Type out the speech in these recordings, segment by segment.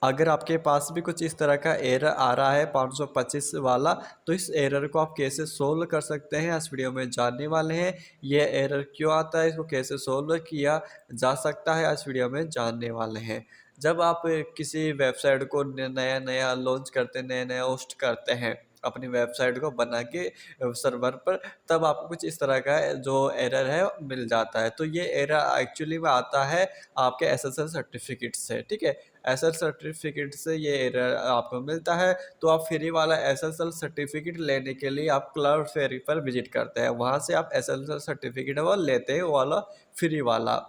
अगर आपके पास भी कुछ इस तरह का एरर आ रहा है 525 वाला, तो इस एरर को आप कैसे सोल्व कर सकते हैं इस वीडियो में जानने वाले हैं। ये एरर क्यों आता है, इसको कैसे सोल्व किया जा सकता है इस वीडियो में जानने वाले हैं। जब आप किसी वेबसाइट को नया नया लॉन्च करते हैं, नया नया होस्ट करते हैं अपनी वेबसाइट को बना के सर्वर पर, तब आपको कुछ इस तरह का जो एरर है मिल जाता है। तो ये एरर एक्चुअली में आता है आपके एसएसएल सर्टिफिकेट से, ठीक है। एसएसएल सर्टिफिकेट से ये एरर आपको मिलता है। तो आप फ्री वाला एसएसएल सर्टिफिकेट लेने के लिए आप क्लाउडफ्लेयर पर विजिट करते हैं, वहाँ से आप एसएसएल सर्टिफिकेट वो लेते हैं, वो वाला फ्री वाला,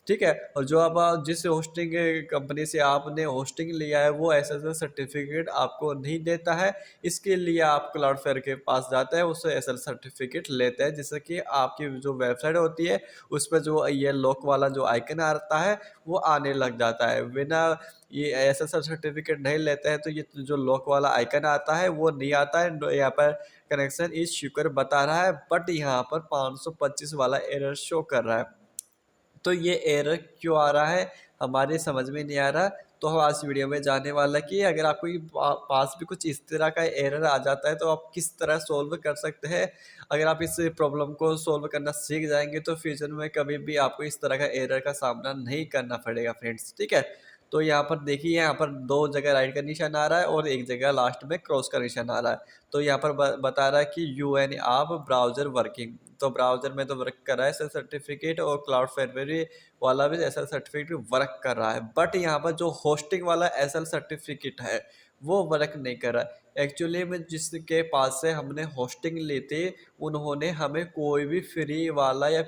ठीक है। और जो अब जिस होस्टिंग कंपनी से आपने होस्टिंग लिया है वो एसएसएल सर्टिफिकेट आपको नहीं देता है। इसके लिए आप क्लाउडफ्लेयर के पास जाते हैं, उससे एसएसएल सर्टिफिकेट लेते हैं, जिससे कि आपकी जो वेबसाइट होती है उस पर जो ये लॉक वाला जो आइकन आता है वो आने लग जाता है। बिना ये एसएसएल सर्टिफिकेट नहीं लेते हैं तो ये जो लॉक वाला आइकन आता है वो नहीं आता है। यहाँ पर कनेक्शन इज सिक्योर बता रहा है, बट यहाँ पर 525 वाला एरर शो कर रहा है। तो ये एरर क्यों आ रहा है हमारे समझ में नहीं आ रहा। तो हम आज वीडियो में जानने वाला कि अगर आपको पास भी कुछ इस तरह का एरर आ जाता है तो आप किस तरह सोल्व कर सकते हैं। अगर आप इस प्रॉब्लम को सोल्व करना सीख जाएंगे तो फ्यूचर में कभी भी आपको इस तरह का एरर का सामना नहीं करना पड़ेगा फ्रेंड्स, ठीक है। तो यहाँ पर देखिए, यहाँ पर दो जगह राइट का निशान आ रहा है और एक जगह लास्ट में क्रॉस का निशान आ रहा है। तो यहाँ पर बता रहा है कि यूएन आप ब्राउजर वर्किंग, तो ब्राउजर में तो वर्क कर रहा है एसएसएल सर्टिफिकेट, और क्लाउडफ्लेयर पे भी वाला भी एसएसएल सर्टिफिकेट वर्क कर रहा है। बट यहाँ पर जो होस्टिंग वाला एसएसएल सर्टिफिकेट है वो वर्क नहीं कर रहा है। एक्चुअली में जिसके पास से हमने होस्टिंग ली थी उन्होंने हमें कोई भी फ्री वाला या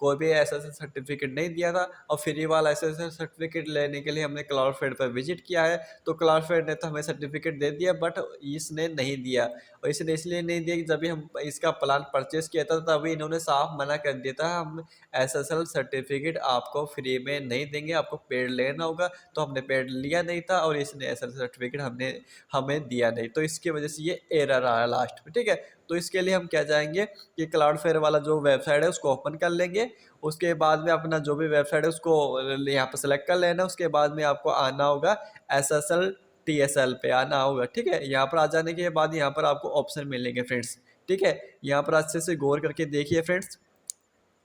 कोई भी एसएसएल सर्टिफिकेट नहीं दिया था। और फ्री वाला एसएसएल सर्टिफिकेट लेने के लिए हमने क्लाउडफ्लेयर पर विजिट किया है, तो क्लाउडफ्लेयर ने तो हमें सर्टिफिकेट दे दिया, बट इसने नहीं दिया। और इसने इसलिए नहीं दिया कि जब भी हम इसका प्लान परचेस किया था तभी इन्होंने साफ मना कर दिया था हम एसएसएल सर्टिफिकेट आपको फ्री में नहीं देंगे, आपको पेड लेना होगा। तो हमने पेड लिया नहीं था और इसने एसएसएल सर्टिफिकेट हमें दिया नहीं, तो इसकी वजह से ये एरर आया लास्ट में, ठीक है। तो इसके लिए हम क्या जाएंगे कि क्लाउडफ्लेयर वाला जो वेबसाइट है उसको ओपन कर लेंगे। उसके बाद में अपना जो भी वेबसाइट है उसको यहाँ पर सेलेक्ट कर लेना। उसके बाद में आपको आना होगा एसएसएल टीएसएल पे आना होगा, ठीक है। यहाँ पर आ जाने के बाद यहाँ पर आपको ऑप्शन मिलेंगे फ्रेंड्स, ठीक है। यहाँ पर अच्छे से गौर करके देखिए फ्रेंड्स,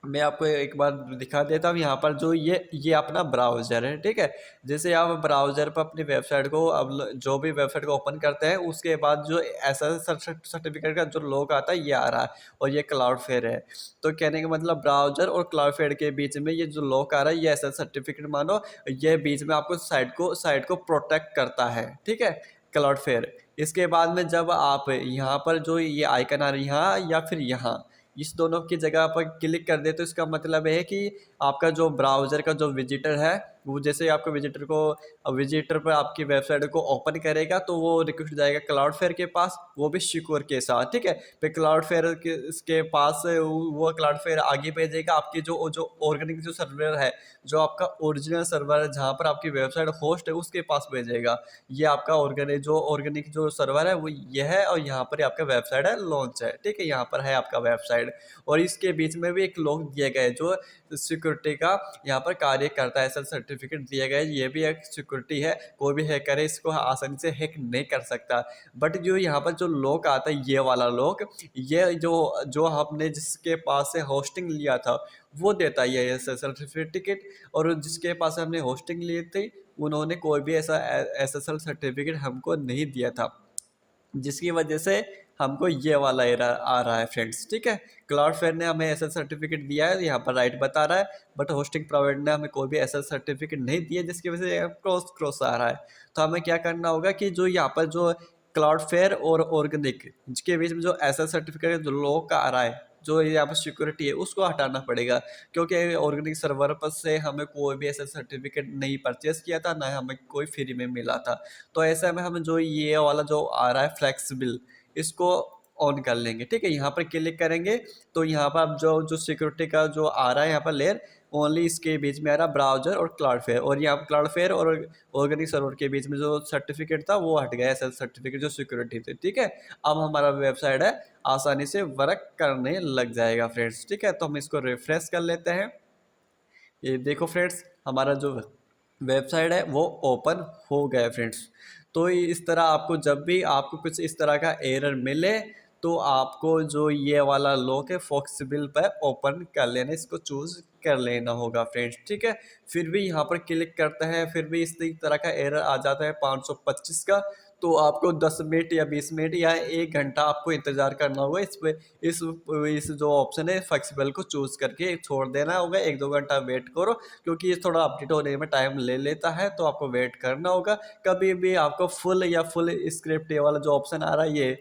मैं आपको एक बार दिखा देता हूँ। यहाँ पर जो ये अपना ब्राउज़र है, ठीक है। जैसे आप ब्राउज़र पर अपनी वेबसाइट को अब जो भी वेबसाइट को ओपन करते हैं उसके बाद जो ऐसा सर्टिफिकेट का जो लोग आता है ये आ रहा है, और ये क्लाउडफ्लेयर है। तो कहने का मतलब ब्राउज़र और क्लाउडफ्लेयर के बीच में ये जो लॉक आ रहा है ये ऐसा सर्टिफिकेट मानो, ये बीच में आपको साइट को प्रोटेक्ट करता है, ठीक है, क्लाउडफ्लेयर। इसके बाद में जब आप यहाँ पर जो ये आइकन आ रही है यहाँ या फिर यहाँ, इस दोनों की जगह पर क्लिक कर दे तो इसका मतलब है कि आपका जो ब्राउज़र का जो विजिटर है वो जैसे आपको विजिटर पर आपकी वेबसाइट को ओपन करेगा तो वो रिक्वेस्ट जाएगा क्लाउडफ्लेयर के पास, वो भी सिक्योर के साथ, ठीक है। फिर क्लाउडफ्लेयर के पास वो क्लाउडफ्लेयर आगे भेजेगा आपकी जो जो ऑर्गेनिक जो सर्वर है, जो आपका ओरिजिनल सर्वर है जहाँ पर आपकी वेबसाइट होस्ट है उसके पास भेजेगा। ये आपका ऑर्गेनिक जो सर्वर है वो ये है, और यहाँ पर आपका वेबसाइट है लॉन्च है, ठीक है। यहाँ पर है आपका वेबसाइट, और इसके बीच में भी एक लॉक दिया गया है जो सिक्योरिटी का यहाँ पर कार्य करता है। ऐसा सर्टिफिकेट दिया गया है, ये भी एक सिक्योरिटी है, कोई भी हैकर है इसको आसानी से हैक नहीं कर सकता। बट जो यहाँ पर जो लॉक आता है ये वाला लॉक, ये जो जो हमने जिसके पास से होस्टिंग लिया था वो देता है ये सर्टिफिकेट, और जिसके पास हमने होस्टिंग ली थी उन्होंने कोई भी ऐसा एसएसएल सर्टिफिकेट हमको नहीं दिया था, जिसकी वजह से हमको ये वाला एरर आ रहा है फ्रेंड्स, ठीक है। क्लाउडफ्लेयर ने हमें ऐसा सर्टिफिकेट दिया है, यहाँ पर राइट बता रहा है, बट होस्टिंग प्रोवाइडर ने हमें कोई भी ऐसा सर्टिफिकेट नहीं दिया, जिसकी वजह से क्रॉस आ रहा है। तो हमें क्या करना होगा कि जो यहाँ पर जो क्लाउडफ्लेयर और ऑर्गेनिक जिसके बीच में जो ऐसा सर्टिफिकेट जो लॉक आ रहा है, जो यहाँ पर सिक्योरिटी है उसको हटाना पड़ेगा, क्योंकि ऑर्गेनिक सर्वर पर से हमें कोई भी ऐसा सर्टिफिकेट नहीं परचेस किया था, ना हमें कोई फ्री में मिला था। तो ऐसे में हम जो ये वाला जो आ रहा है फ्लेक्सिबल, इसको ऑन कर लेंगे, ठीक है। यहाँ पर क्लिक करेंगे तो यहाँ पर अब जो जो सिक्योरिटी का जो आ रहा है यहाँ पर लेयर, ओनली इसके बीच में आ रहा है ब्राउजर और क्लाउडफ्लेयर, और यहाँ पर क्लाउडफ्लेयर और ऑर्गेनिक सर्वर के बीच में जो सर्टिफिकेट था वो हट गया, एसएल सर्टिफिकेट जो सिक्योरिटी थी, ठीक है। अब हमारा वेबसाइट है आसानी से वर्क करने लग जाएगा फ्रेंड्स, ठीक है। तो हम इसको रिफ्रेश कर लेते हैं। ये देखो फ्रेंड्स, हमारा जो वेबसाइट है वो ओपन हो गया फ्रेंड्स। तो इस तरह आपको जब भी आपको कुछ इस तरह का एरर मिले तो आपको जो ये वाला लॉक है फॉक्सिबल पर ओपन कर लेना, इसको चूज कर लेना होगा फ्रेंड्स, ठीक है। फिर भी यहाँ पर क्लिक करते हैं, फिर भी इस तरह का एरर आ जाता है 525 का, तो आपको 10 मिनट या 20 मिनट या 1 घंटा आपको इंतजार करना होगा। इस पे इस जो ऑप्शन है फ्लेक्सिबल को चूज करके छोड़ देना होगा, 1-2 घंटा वेट करो, क्योंकि ये थोड़ा अपडेट होने में टाइम ले लेता है, तो आपको वेट करना होगा। कभी भी आपको फुल या फुल स्क्रिप्ट ये वाला जो ऑप्शन आ रहा है, ये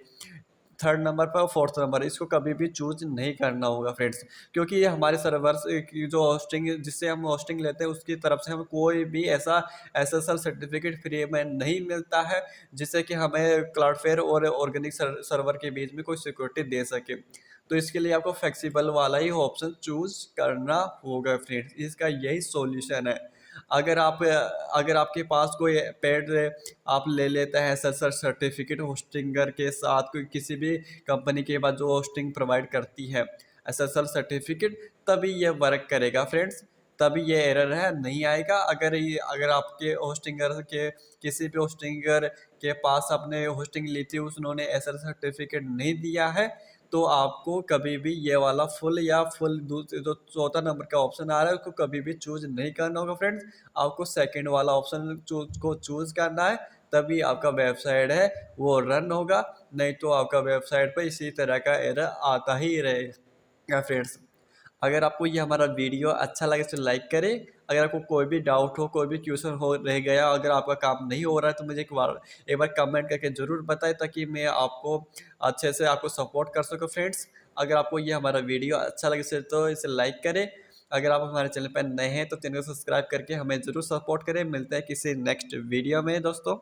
3rd नंबर पर और 4th नंबर, इसको कभी भी चूज नहीं करना होगा फ्रेंड्स, क्योंकि ये हमारे सर्वर्स की जो होस्टिंग जिससे हम होस्टिंग लेते हैं उसकी तरफ से हमें कोई भी ऐसा SSL सर्टिफिकेट फ्री में नहीं मिलता है जिससे कि हमें क्लाउडफ्लेयर और ऑर्गेनिक सर्वर के बीच में कोई सिक्योरिटी दे सके। तो इसके लिए आपको फ्लेक्सिबल वाला ही ऑप्शन चूज करना होगा फ्रेंड्स, इसका यही सॉल्यूशन है। अगर आपके पास कोई पेड आप ले लेते हैं SSL सर्टिफिकेट होस्टिंगर के साथ, कोई किसी भी कंपनी के बाद जो होस्टिंग प्रोवाइड करती है SSL सर्टिफिकेट, तभी ये वर्क करेगा फ्रेंड्स, तभी ये एरर है नहीं आएगा। अगर आपके होस्टिंगर के किसी भी होस्टिंगर के पास आपने होस्टिंग ली थी, उन्होंने SSL सर्टिफिकेट नहीं दिया है, तो आपको कभी भी ये वाला फुल या फुल जो 4था नंबर का ऑप्शन आ रहा है उसको कभी भी चूज नहीं करना होगा फ्रेंड्स। आपको सेकंड वाला ऑप्शन को चूज करना है, तभी आपका वेबसाइट है वो रन होगा, नहीं तो आपका वेबसाइट पर इसी तरह का एरर आता ही रहेगा फ्रेंड्स। अगर आपको ये हमारा वीडियो अच्छा लगे तो लाइक करें। अगर आपको कोई भी डाउट हो, कोई भी क्वेश्चन हो रह गया, अगर आपका काम नहीं हो रहा है, तो मुझे एक बार कमेंट करके ज़रूर बताएं, ताकि मैं आपको अच्छे से आपको सपोर्ट कर सकूं फ्रेंड्स। अगर आपको ये हमारा वीडियो अच्छा लगे तो इसे लाइक करें। अगर आप हमारे चैनल पर नए हैं तो चैनल को सब्सक्राइब करके हमें ज़रूर सपोर्ट करें। मिलते हैं किसी नेक्स्ट वीडियो में दोस्तों।